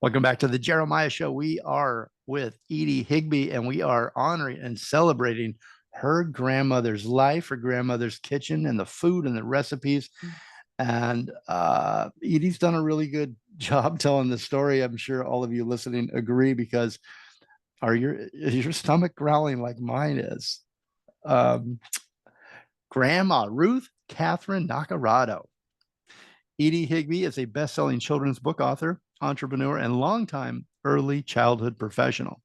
Welcome back to the Jeremiah Show. We are with EDIE Higbye, and we are honoring and celebrating her grandmother's life, her grandmother's kitchen, and the food and the recipes. And Edie's done a really good job telling the story. I'm sure all of you listening agree, because is your stomach growling like mine is? Grandma Ruth-Catherine Naccaratto. EDIE Higbye is a best-selling children's book author, entrepreneur, and longtime early childhood professional.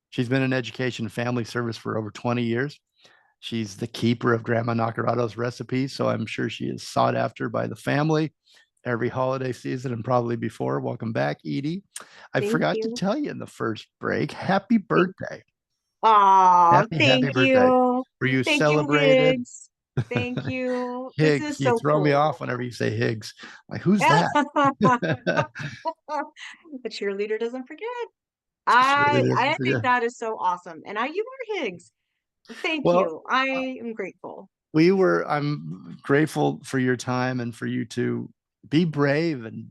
She's been in education and family service for over 20 years. She's the keeper of Grandma Naccaratto's recipes, so I'm sure she is sought after by the family every holiday season and probably before. Welcome back, EDIE. I Thank forgot to you. tell you in the first break, happy birthday. Oh, Happy thank birthday. you. Were you Thank you, celebrated? Higgs. Thank you. This Higgs, is you so throw me cool. off whenever you say Higgs. Like, who's that? The cheerleader doesn't forget. Surely I doesn't think forget. that is so awesome. And you are Higgs. Thank Well, you. I am grateful. I'm grateful for your time and for you to be brave and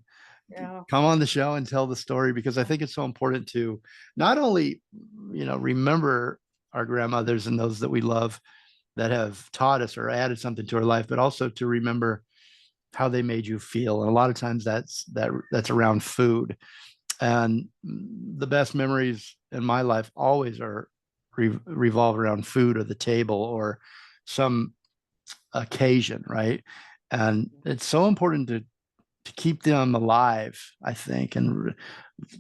Yeah. come on the show and tell the story, because I think it's so important to not only, remember our grandmothers and those that we love that have taught us or added something to our life, but also to remember how they made you feel. And a lot of times that's around food. And the best memories in my life always revolve around food or the table or some occasion, right? And it's so important to keep them alive, I think, and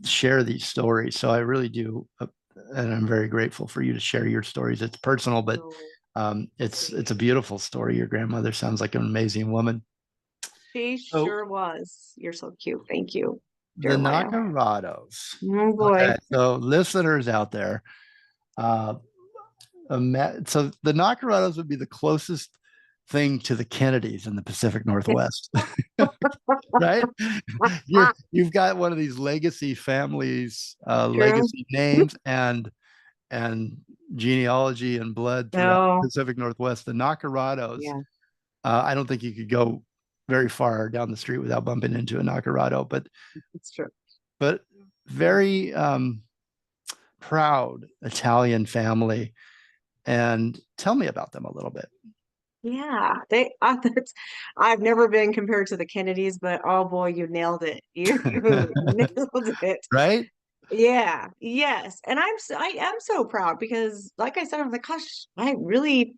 share these stories. So I really do, and I'm very grateful for you to share your stories. It's personal, but So it's a sweet. beautiful story. Your grandmother sounds like an amazing woman. She So sure was. You're so cute. Thank you, the Jeremiah. Naccaratos. Oh boy. Okay, so listeners out there, uh, so the Naccaratos would be the closest thing to the Kennedys in the Pacific Northwest, right? You've got one of these legacy families, True. legacy names, and genealogy and blood throughout the No. Pacific Northwest. The Naccaratos. Yeah, I don't think you could go very far down the street without bumping into a Naccarato, it's true. but very proud Italian family. And tell me about them a little bit. Yeah, I've never been compared to the Kennedys, but oh boy, you nailed it. You nailed it. Right? Yeah, yes. And I am so proud because like I said, I'm like, gosh, I really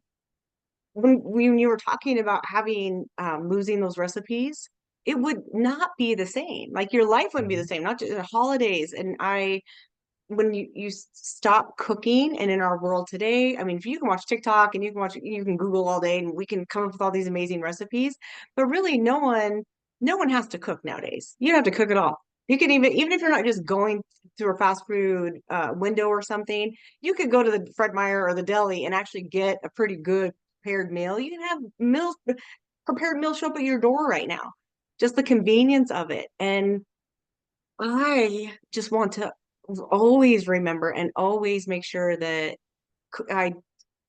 when you were talking about having losing those recipes, it would not be the same. Like your life wouldn't be the Mhm. same, not just the holidays. And I when you stop cooking, and in our world today, I mean, if you can watch TikTok and you can Google all day and we can come up with all these amazing recipes, but really no one has to cook nowadays. You don't have to cook at all. You can even if you're not just going through a fast food window or something, you could go to the Fred Meyer or the deli and actually get a pretty good prepared meal. You can have prepared meals show up at your door right now. Just the convenience of it. And I just want to always remember and always make sure that I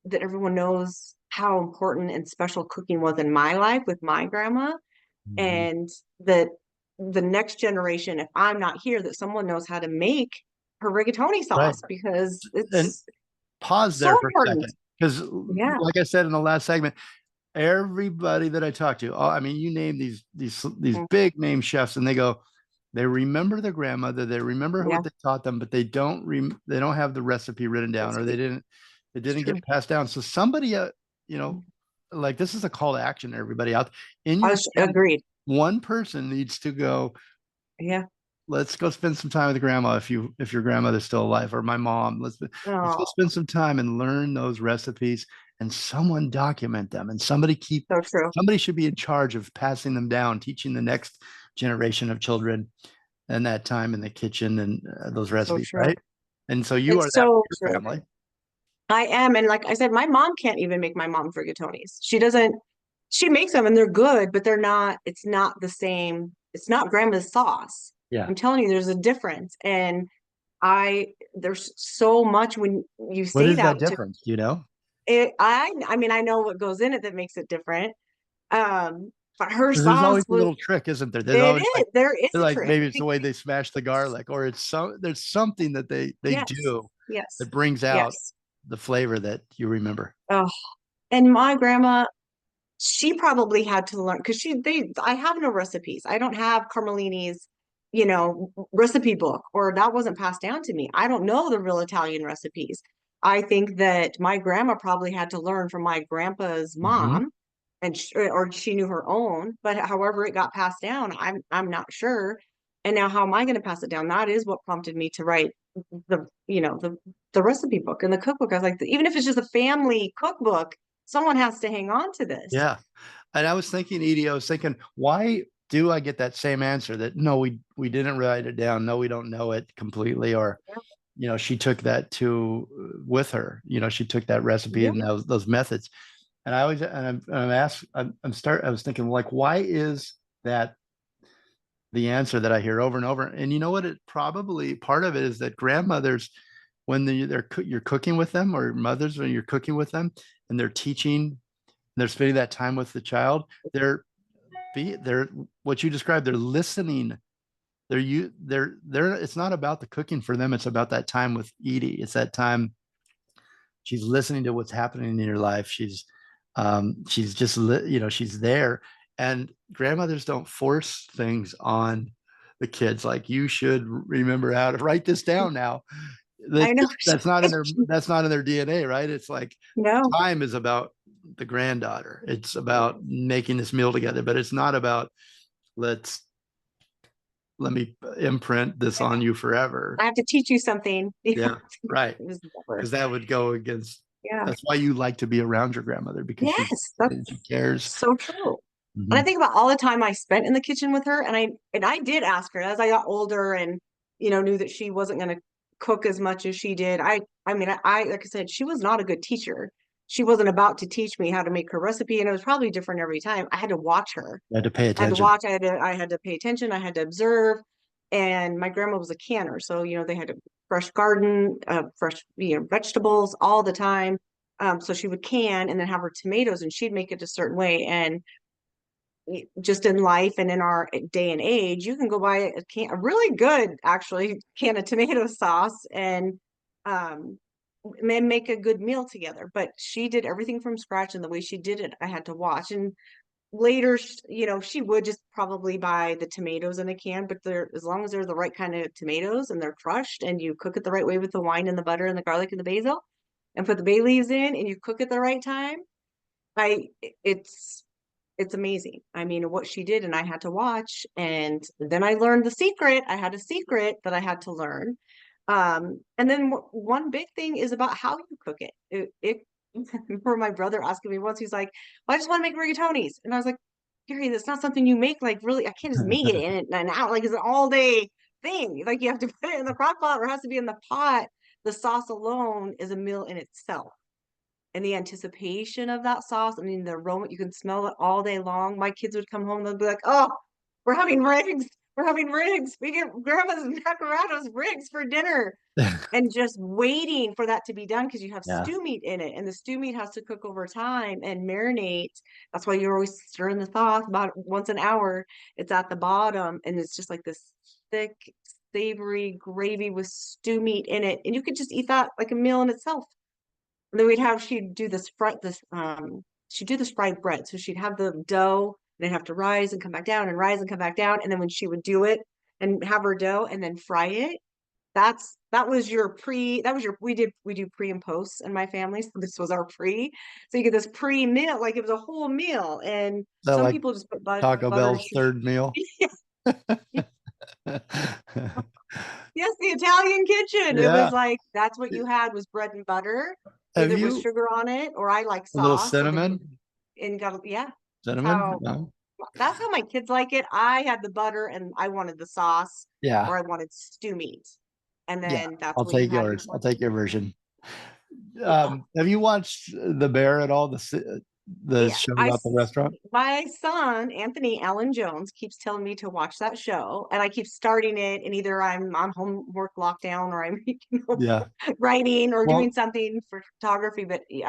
that everyone knows how important and special cooking was in my life with my grandma, Mhm. and that the next generation, if I'm not here, that someone knows how to make her rigatoni Right. sauce because And it's pause so there for a important. second. Because, Yeah, like I said in the last segment, everybody that I talk to, oh, I mean, you name these mm, big name chefs, and they remember their grandmother, they remember yeah, what they taught them, but they don't have the recipe written down, or recipe. it It's didn't true. get passed down. So somebody, you know, like, this is a call to action, everybody out in I your was family. agreed. One person needs to go, Yeah. let's go spend some time with grandma, if your grandmother's still alive, or my mom. Let's go Oh, spend some time and learn those recipes, and someone document them, and so true. somebody should be in charge of passing them down, teaching the next generation of children and that time in the kitchen, and those So recipes, true. right? And so you are It's that for so your true. family. I am. And like I said, my mom can't even make my mom's rigatonis. She doesn't, she makes them and they're good, but it's not the same. It's not grandma's sauce. Yeah. I'm telling you, there's a difference. And there's so much when you What say is that that to difference? I mean, I know what goes in it that makes it different. Um, but her 'Cause there's sauce always a was, little trick, isn't there? There's it always is, like, there is they're a like, trick. maybe it's the way they smash the garlic, or it's there's something that they Yes, do yes, that brings out yes. the flavor that you remember. Oh, and my grandma, she probably had to learn because I have no recipes. I don't have Carmelini's, recipe book, or that wasn't passed down to me. I don't know the real Italian recipes. I think that my grandma probably had to learn from my grandpa's Mhm. mom, and or she knew her own, but however it got passed down, I'm not sure. And now how am I going to pass it down? That is what prompted me to write the recipe book and the cookbook. I was like, even if it's just a family cookbook, someone has to hang on to this. Yeah. And I was thinking, Edie, I was thinking, why do I get that same answer that no, we didn't write it down. No, we don't know it completely. Or, she took that to with her. She took that recipe Yeah, and those methods. And I always I'm asked I was thinking, like, why is that the answer that I hear over and over? And you know what? It probably part of it is that grandmothers, when you're cooking with them, or mothers when you're cooking with them, and they're teaching, they're spending that time with the child. They're what you described. They're listening. They're. It's not about the cooking for them. It's about that time with Edie. It's that time she's listening to what's happening in your life. She's just she's there. And grandmothers don't force things on the kids, like, you should remember how to write this down now. I know. That's not in their DNA, right? It's like No, time is about the granddaughter. It's about making this meal together, but it's not about, let's let me imprint this on you forever. I have to teach you something. Yeah, right. It was never. Because that would go against. Yeah. That's why you like to be around your grandmother, because Yes, that's she cares. so true. And I Mhm. think about all the time I spent in the kitchen with her, and I did ask her as I got older and knew that she wasn't going to cook as much as she did. I mean, like I said, she was not a good teacher. She wasn't about to teach me how to make her recipe, and it was probably different every time. I had to watch her. You had to pay I had to attention. watch. I had to pay attention. I had to observe. And my grandma was a canner, so they had a fresh garden, fresh vegetables all the time. So she would can and then have her tomatoes, and she'd make it a certain way. And just in life and in our day and age, you can go buy a really good actually can of tomato sauce and um make a good meal together. But she did everything from scratch, and the way she did it, I had to watch. And later, she would just probably buy the tomatoes in a can, but they're as long as they're the right kind of tomatoes and they're crushed and you cook it the right way with the wine and the butter and the garlic and the basil and put the bay leaves in and you cook it the right time. I it's amazing. I mean, what she did, and I had to watch. And then I learned the secret. I had a secret that I had to learn. And then one big thing is about how you cook it. I remember my brother asking me once, he's like, well, I just want to make rigatonis. And I was like, Gary, that's not something you make. Like, really, I can't just make it in it and out. Like, it's an all day thing. Like, you have to put it in the crock pot, or it has to be in the pot. The sauce alone is a meal in itself, and the anticipation of that sauce. I mean, the aroma, you can smell it all day long. My kids would come home, they'll be like, oh, we're having rigs. We're having rigs. We get grandma's Naccaratos rigs for dinner. And just waiting for that to be done because you have Yeah. stew meat in it. And the stew meat has to cook over time and marinate. That's why you're always stirring the sauce about once an hour. It's at the bottom. And it's just like this thick, savory gravy with stew meat in it. And you could just eat that like a meal in itself. And then she'd do she'd do this fried bread. So she'd have the dough and it'd have to rise and come back down and rise and come back down. And then when she would do it and have her dough and then fry it, that was your we do pre and post in my family. So this was our pre. So you get this pre meal, like it was a whole meal. And That some like people just put Taco butter and Bell's sugar. third meal. Yes, the Italian kitchen. It was Yeah. like that's what you had was bread and butter, Have either with you sugar on it, or I like a little sauce. So then you cinnamon? and got yeah. That's Cinnamon? how No. that's how my kids like it. I had the butter and I wanted the sauce, Yeah. or I wanted stew meat. And Yeah. then that's I'll what you take had yours. I'll before. take your version. Yeah. Have you watched The Bear at all? the Yeah, show about the restaurant? my son, Anthony Allen Jones, keeps telling me to watch that show, and I keep starting it, and either I'm on homework lockdown or I'm, Yeah. writing or doing Well, something for photography. But he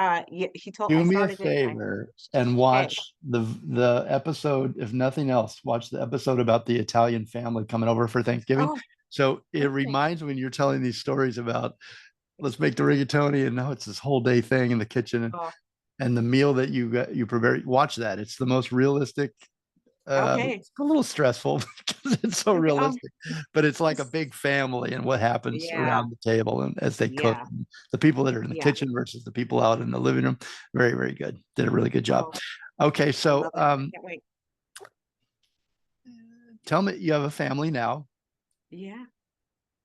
told I do me a started it, and I favor and okay, watch the episode, if nothing else, watch the episode about the Italian family coming over for Thanksgiving. oh, So it okay, reminds me when you're telling these stories about let's make the rigatoni, and now it's this whole day thing in the kitchen, oh, and the meal that you prepare. Watch that. It's the most realistic. okay, It's a little stressful because it's so okay, realistic, but it's like a this- big family and what happens yeah, around the table and as they cook, yeah, and the people that are in the yeah. kitchen versus the people out in the living room. Very, very good. Did a really good job. Oh, Okay, I so love it. I can't wait. tell me, you have a family now, Yeah.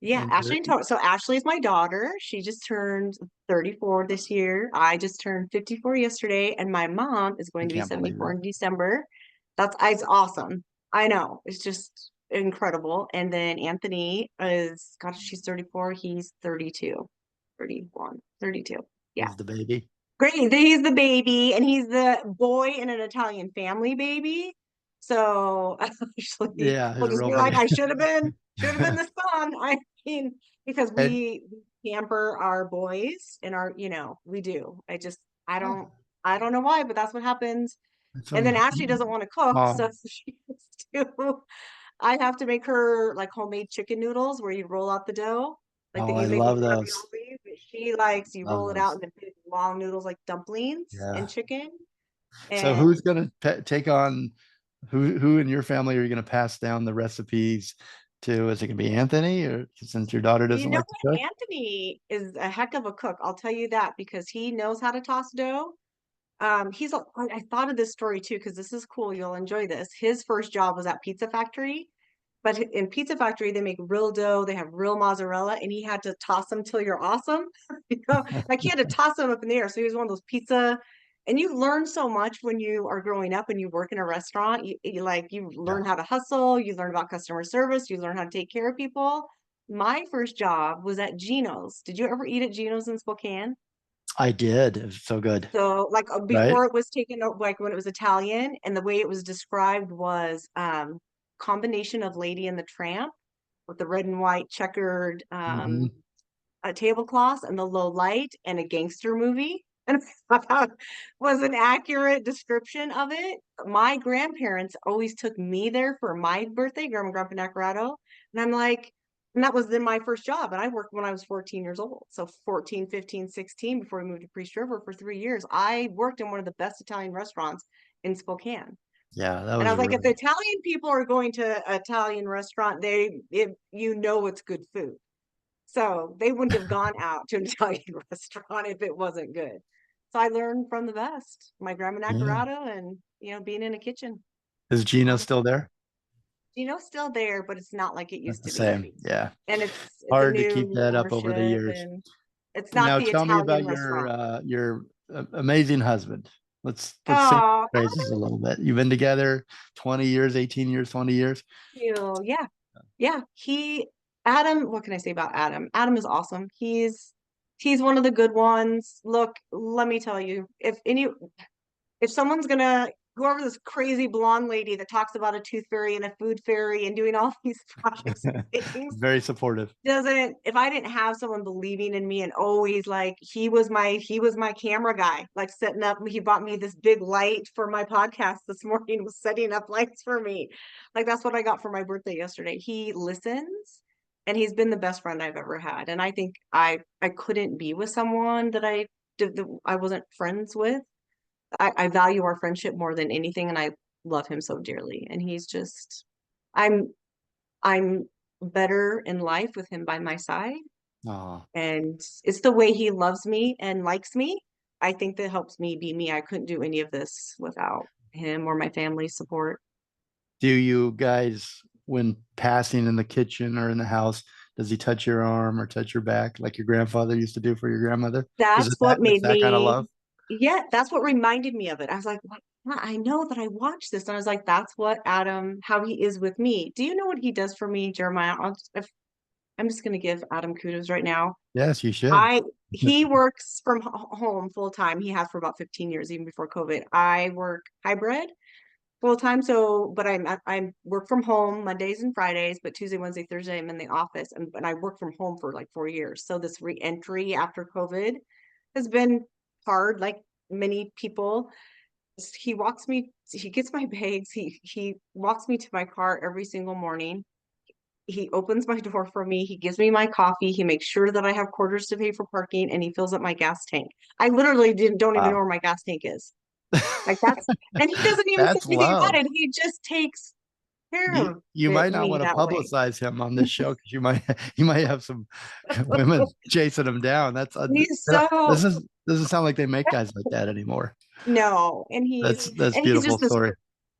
Yeah, and Ashley and Tori. So Ashley is my daughter. She just turned 34 this year. I just turned 54 yesterday, and my mom is I going to be can't believe 74 it. in December. It's awesome. I know. It's just incredible. And then Anthony is, gosh, she's 34. He's 32, 31, 32. Yeah. He's the baby. Great. He's the baby, and he's the boy in an Italian family baby. So actually, Yeah, we'll he's a just real be like, baby. I should have been the son. I mean, because And we pamper our boys and we do. I don't know why, but that's what happens. And then some, Ashley doesn't want to cook, so oh, she has to. I have to make her like homemade chicken noodles where you roll out the dough, like that oh, you I make with love those. ravioli. But she likes you Love roll it out those. in the big long noodles like dumplings and Yeah. chicken. So who's And gonna take on who in your family are you gonna pass down the recipes to? Is it gonna be Anthony, or since your daughter you doesn't know like to what? cook? Anthony is a heck of a cook. I'll tell you that because he knows how to toss dough. I thought of this story too because this is cool. You'll enjoy this. His first job was at Pizza Factory. But in Pizza Factory, they make real dough, they have real mozzarella, and he had to toss them till you're awesome. Like he had to toss them up in the air. So he was one of those pizza, and you learn so much when you are growing up and you work in a restaurant. You Yeah, learn how to hustle, you learn about customer service, you learn how to take care of people. My first job was at Geno's. Did you ever eat at Geno's in Spokane? I did. It was so good, So like right? before it was taken out, like when it was Italian, and the way it was described was combination of Lady and the Tramp with the red and white checkered Hmm. a tablecloth and the low light and a gangster movie. And I thought was an accurate description of it. My grandparents always took me there for my birthday, Grandma and Grandpa Naccarato. And I'm like, and that was then my first job. And I worked when I was 14 years old. So 14, 15, 16 before we moved to Priest River for 3 years. I worked in one of the best Italian restaurants in Spokane. Yeah, that And I was was like, if the really. Italian people are going to an Italian restaurant, it's good food. So they wouldn't have gone out to an Italian restaurant if it wasn't good. So I learned from the best, my grandma Yeah. Naccarato and being in a kitchen. Is Gino Um, still there? still there, but it's not like it Not used the to be. same. Yeah. And it's a Hard to keep new that up over the ownership years. and it's not Now the tell me Italian about restaurant. your amazing husband. Let's sing Oh, praises a little bit. You've been together 20 years, 18 years, 20 years. Yeah. Yeah. Adam, what can I say about Adam? Adam is awesome. He's one of the good ones. Look, let me tell you, if someone's gonna whoever this crazy blonde lady that talks about a tooth fairy and a food fairy and doing all these projects and things Very supportive. doesn't if I didn't have someone believing in me and always like he was my camera guy, like setting up he bought me this big light for my podcast this morning, was setting up lights for me. Like that's what I got for my birthday yesterday. He listens and he's been the best friend I've ever had. And I think I couldn't be with someone that I wasn't friends with. I value our friendship more than anything, and I love him so dearly. And he's just, I'm, I'm better in life with him by my side, Oh, and it's the way he loves me and likes me. I think that helps me be me. I couldn't do any of this without him or my family's support. do you guys, when passing in the kitchen or in the house, does he touch your arm or touch your back like your grandfather used to do for your grandmother? Is it That's that what it's made that kind of me, love? yeah, that's what reminded me of it. I was like, what? I know that I watched this, and I was like, that's what Adam, how he is with me. Do you know what he does for me, Jeremiah? I'm just going to give Adam kudos right now. Yes, you should. I he works from home full time. He has for about 15 years, even before COVID. I work hybrid full time. So, but I'm work from home Mondays and Fridays, but Tuesday, Wednesday, Thursday, I'm in the office, and I work from home for like 4 years. So this re-entry after COVID has been hard, like many people. He gets my bags, he walks me to my car every single morning. He opens my door for me, he gives me my coffee, he makes sure that I have quarters to pay for parking, and he fills up my gas tank. I literally don't even know Wow. where my gas tank is. Like that's and he doesn't even say That's anything about love. it. He just takes care You of you might not me want to that way. publicize him on this show because you might you might have some women chasing him down. That's He's this so is doesn't sound like they make guys like that anymore. no, That's and he's beautiful just this story.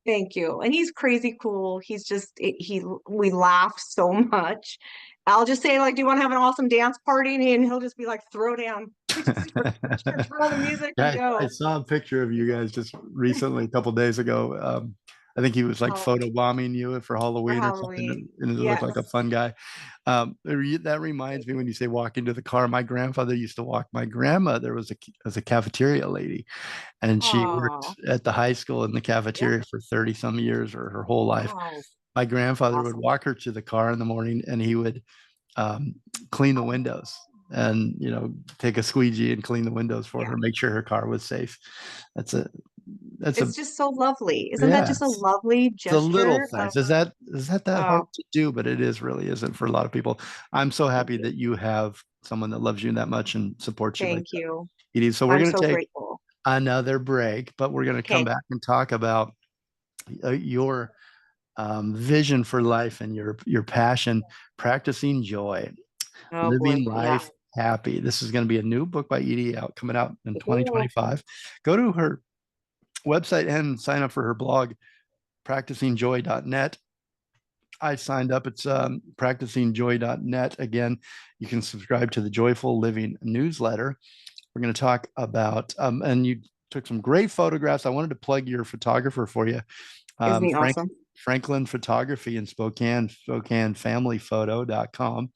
thank you. And he's crazy cool. He's just we laugh so much. I'll just say like, "Do you want to have an awesome dance party?" And he'll just be like, "Throw down." We just turn on the music and I go. saw a picture of you guys just recently, a couple days ago. I think he was like Oh, photo bombing you for for Halloween or Halloween. something, and it looked like a Yes. fun guy. That reminds me when you say walk into the car. My grandfather used to walk my grandmother was a cafeteria lady, and she worked Oh, at the high school in the yep. cafeteria for 30 some years or her whole life. Wow. My grandfather would Awesome. walk her to the car in the morning, and he would clean the windows and take a squeegee and clean the windows for Yeah. her, make sure her car was safe. That's a that's a It's just so lovely. Isn't that yeah, just a it's lovely the little gesture of, things. Is that hard oh, to do? But it is really isn't for a lot of people. I'm so thank happy you. that you have someone that loves you that much and supports you like Thank you. that, Edie. So we're I'm going so to take grateful. another break, but we're going to come Okay. back and talk about your vision for life and your passion, practicing joy, Oh living boy. Yeah. life happy. This is going to be a new book by Edie coming out in Ooh, 2025. Go to her website and sign up for her blog, practicingjoy.net. I signed up. It's practicingjoy.net. Again, you can subscribe to the Joyful Living newsletter. We're going to talk about, and you took some great photographs. I wanted to plug your photographer for you, isn't he Frank awesome? Franklin Photography in Spokane, SpokaneFamilyPhoto.com.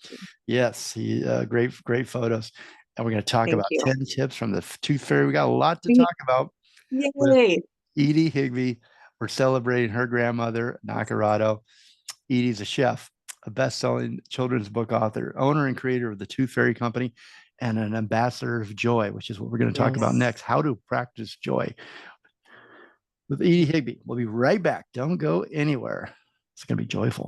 Yes, he great photos. And we're going to talk Thank about you. 10 tips from the Tooth Fairy. We got a lot to talk about with Yay. EDIE Higbye. We're celebrating her grandmother, Naccarato. Edie's a chef, a best-selling children's book author, owner and creator of the Tooth Fairy Company, and an ambassador of joy, which is what we're going to talk about Yes. next. How to practice joy with EDIE Higbye. We'll be right back. Don't go anywhere. It's going to be joyful.